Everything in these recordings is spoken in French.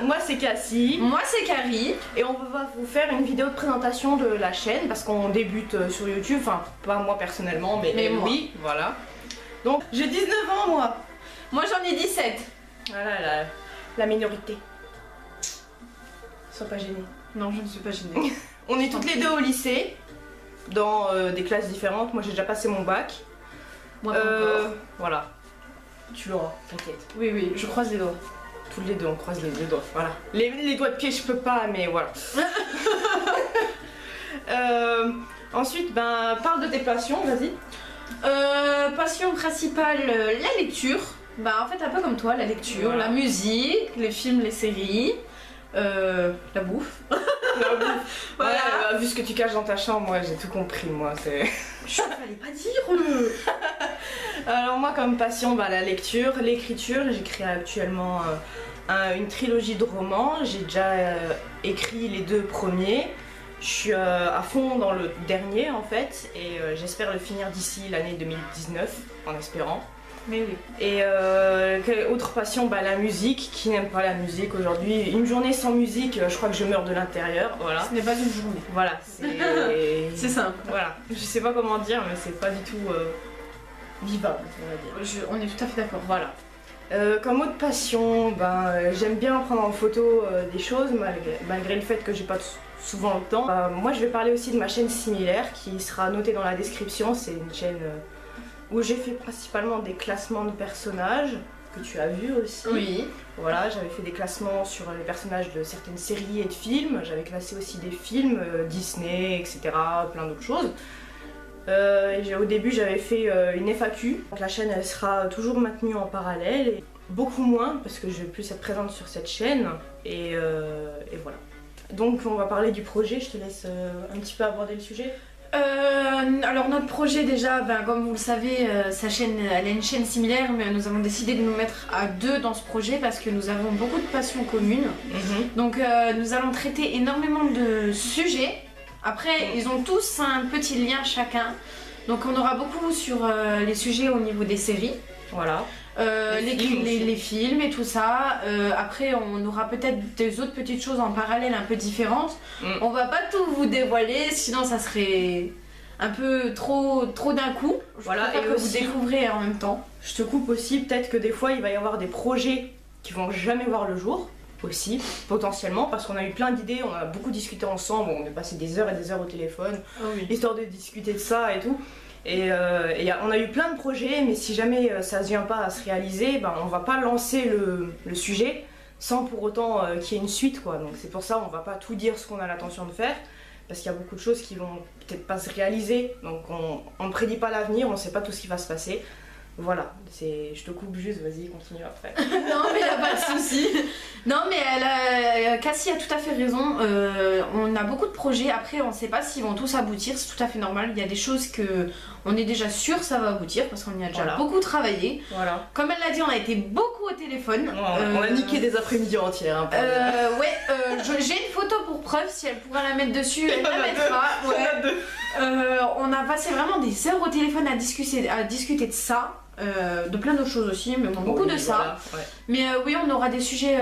moi c'est Cassie. Moi c'est Carrie. Et on va vous faire une vidéo de présentation de la chaîne parce qu'on débute sur YouTube. Enfin, pas moi personnellement, mais moi. oui, voilà. Donc, j'ai 19 ans moi. Moi j'en ai 17. Voilà la minorité. Sois pas gênée. Non, je ne suis pas gênée. On est toutes les deux au lycée, dans des classes différentes. Moi j'ai déjà passé mon bac. Moi pas encore. Voilà. Tu l'auras, t'inquiète. Oui, oui, je croise les doigts. Toutes les deux, on croise les deux doigts. Voilà. Les doigts de pied, je peux pas, mais voilà. Ensuite, ben, parle de tes passions, vas-y. Passion principale, la lecture. Bah en fait un peu comme toi, la lecture, voilà. La musique, les films, les séries, la bouffe. La bouffe. Voilà. Ouais, vu ce que tu caches dans ta chambre, moi j'ai tout compris, moi c'est... Je fallait pas dire. Alors moi comme passion, bah, la lecture, l'écriture, j'écris actuellement une trilogie de romans, j'ai déjà écrit les 2 premiers. Je suis à fond dans le dernier en fait et j'espère le finir d'ici l'année 2019 en espérant. Mais oui. Et quelle autre passion, bah, la musique, qui n'aime pas la musique aujourd'hui. Une journée sans musique, je crois que je meurs de l'intérieur, voilà. Ce n'est pas une journée. Voilà, c'est... C'est simple. Voilà, je sais pas comment dire mais c'est pas du tout vivable on va dire. On est tout à fait d'accord. Voilà. Comme autre passion, ben, j'aime bien prendre en photo des choses malgré le fait que j'ai pas souvent le temps. Moi je vais parler aussi de ma chaîne Similaire qui sera notée dans la description. C'est une chaîne où j'ai fait principalement des classements de personnages que tu as vu aussi. Oui. Voilà, j'avais fait des classements sur les personnages de certaines séries et de films. J'avais classé aussi des films Disney, etc. Plein d'autres choses. Au début j'avais fait une FAQ, donc la chaîne elle sera toujours maintenue en parallèle, et beaucoup moins parce que je vais plus être présente sur cette chaîne et voilà. Donc on va parler du projet, je te laisse un petit peu aborder le sujet. Alors notre projet déjà, ben, comme vous le savez, sa chaîne, elle a une chaîne similaire, mais nous avons décidé de nous mettre à 2 dans ce projet parce que nous avons beaucoup de passions communes. Donc nous allons traiter énormément de sujets. Après, ils ont tous un petit lien chacun. Donc on aura beaucoup sur les sujets au niveau des séries. Voilà. Les films et tout ça. Après, on aura peut-être des autres petites choses en parallèle un peu différentes. On va pas tout vous dévoiler, sinon ça serait un peu trop d'un coup. Voilà, et que vous découvrez en même temps. Je te coupe aussi, peut-être que des fois il va y avoir des projets qui vont jamais voir le jour. Aussi, potentiellement, parce qu'on a eu plein d'idées, on a beaucoup discuté ensemble, on est passé des heures et des heures au téléphone, histoire de discuter de ça et tout. Et on a eu plein de projets, mais si jamais ça ne vient pas à se réaliser, ben, on va pas lancer le sujet sans pour autant qu'il y ait une suite, quoi. Donc c'est pour ça on va pas tout dire ce qu'on a l'intention de faire, parce qu'il y a beaucoup de choses qui vont peut-être pas se réaliser, donc on ne prédit pas l'avenir, on ne sait pas tout ce qui va se passer. Voilà, je te coupe juste, vas-y, continue après. Non mais y a pas de souci. Non mais Cassie a tout à fait raison, on a beaucoup de projets, après on sait pas s'ils vont tous aboutir, c'est tout à fait normal. Il y a des choses que on est déjà sûr ça va aboutir parce qu'on y a déjà beaucoup travaillé. Voilà. Comme elle l'a dit, on a été beaucoup au téléphone. On a niqué des après-midi entières. Hein, j'ai une photo pour preuve, si elle pourra la mettre dessus, elle la mettra. On a passé vraiment des heures au téléphone à discuter de ça. De plein d'autres choses aussi, mais beaucoup de ça. Voilà, Mais oui, on aura des sujets,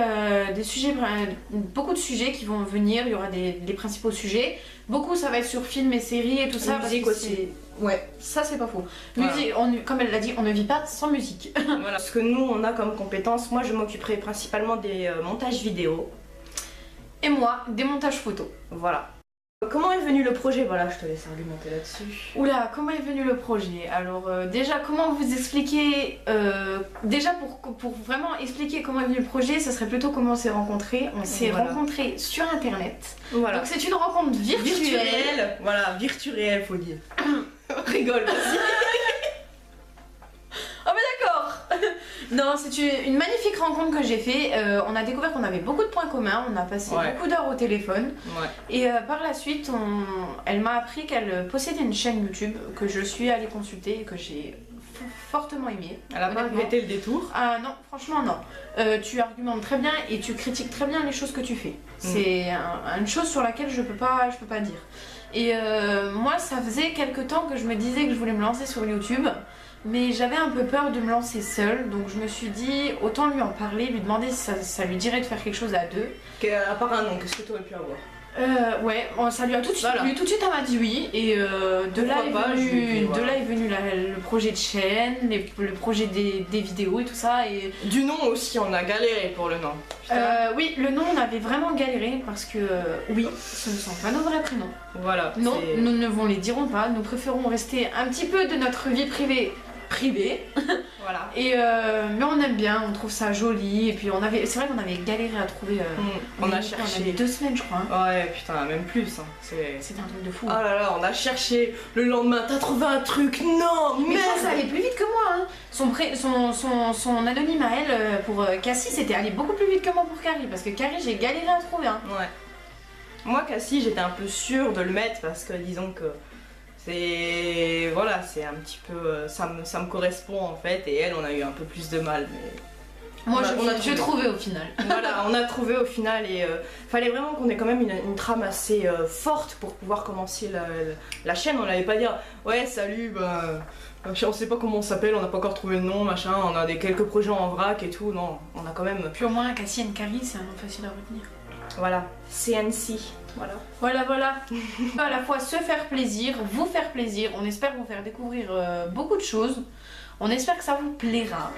beaucoup de sujets qui vont venir. Il y aura des principaux sujets. Beaucoup, ça va être sur films et séries et tout ça. Musique aussi. Ouais, ça c'est pas faux. Voilà. Musique, comme elle l'a dit, on ne vit pas sans musique. Voilà. Ce que nous on a comme compétences, moi je m'occuperai principalement des montages vidéo. Et moi, des montages photos. Voilà. Comment est venu le projet? Voilà, je te laisse argumenter là-dessus. Oula, comment est venu le projet? Alors déjà, comment vous expliquer déjà pour vraiment expliquer comment est venu le projet, ça serait plutôt comment on s'est rencontrés. On s'est rencontrés sur internet. Voilà. Donc c'est une rencontre virtuelle. Voilà, virtuelle, faut dire. Rigole aussi. Oh mais d'accord. Non, c'est une magnifique rencontre que j'ai fait. On a découvert qu'on avait beaucoup de points communs. On a passé beaucoup d'heures au téléphone. Et par la suite, elle m'a appris qu'elle possédait une chaîne YouTube que je suis allée consulter et que j'ai fortement aimée. Elle a pas regretté le détour? Ah non, franchement non. Tu argumentes très bien et tu critiques très bien les choses que tu fais. C'est une chose sur laquelle je peux pas dire. Et moi, ça faisait quelques temps que je me disais que je voulais me lancer sur YouTube. mais j'avais un peu peur de me lancer seule, donc je me suis dit autant lui en parler, lui demander si ça lui dirait de faire quelque chose à deux. À part un nom, qu'est-ce que tu aurais pu avoir? Ouais, ça lui a tout de suite, tout de suite elle m'a dit oui, et de là est venu le projet de chaîne, le projet des vidéos et tout ça. Et du nom aussi, on a galéré pour le nom. Oui, le nom on avait vraiment galéré parce que oui, ce ne sont pas nos vrais prénoms. Voilà. Non, nous ne vous les dirons pas, nous préférons rester un petit peu de notre vie privée. Voilà. Et mais on aime bien, on trouve ça joli, et puis c'est vrai qu'on avait galéré à trouver. On a cherché. On a mis 2 semaines, je crois. Hein. Ouais, putain, même plus. Hein. C'était un truc de fou. Oh là là, on a cherché. Le lendemain, t'as trouvé un truc? Non, mais ça allait plus vite que moi. Hein. Son anonyme à elle pour Cassie, c'était allé beaucoup plus vite que moi pour Carrie, parce que Carrie, j'ai galéré à trouver. Hein. Ouais. Moi, Cassie, j'étais un peu sûre de le mettre parce que disons que. Voilà, c'est un petit peu. Ça me correspond en fait, et elle, on a eu un peu plus de mal. Mais moi, j'ai trouvé au final. Voilà, on a trouvé au final, et fallait vraiment qu'on ait quand même une trame assez forte pour pouvoir commencer la chaîne. On n'allait pas dire ouais, salut, on sait pas comment on s'appelle, on n'a pas encore trouvé le nom, machin, on a quelques projets en vrac et tout. Non, on a quand même. Puis au moins, Cassie et Carrie, c'est un nom facile à retenir. Voilà, CNC. Voilà. Voilà. À la fois se faire plaisir, vous faire plaisir. On espère vous faire découvrir beaucoup de choses. On espère que ça vous plaira.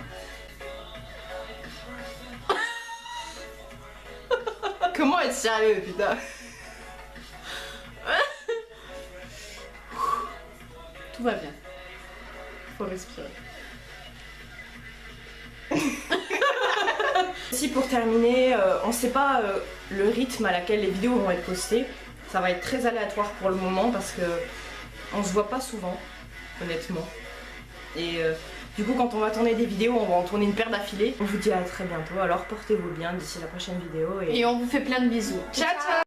Comment être sérieux, putain? Tout va bien. Faut respirer. Si pour terminer, on sait pas le rythme à laquelle les vidéos vont être postées. Ça va être très aléatoire pour le moment parce que on se voit pas souvent, honnêtement. Et du coup, quand on va tourner des vidéos, on va en tourner une paire d'affilée. On vous dit à très bientôt, alors portez-vous bien d'ici la prochaine vidéo. Et on vous fait plein de bisous. Ciao, ciao!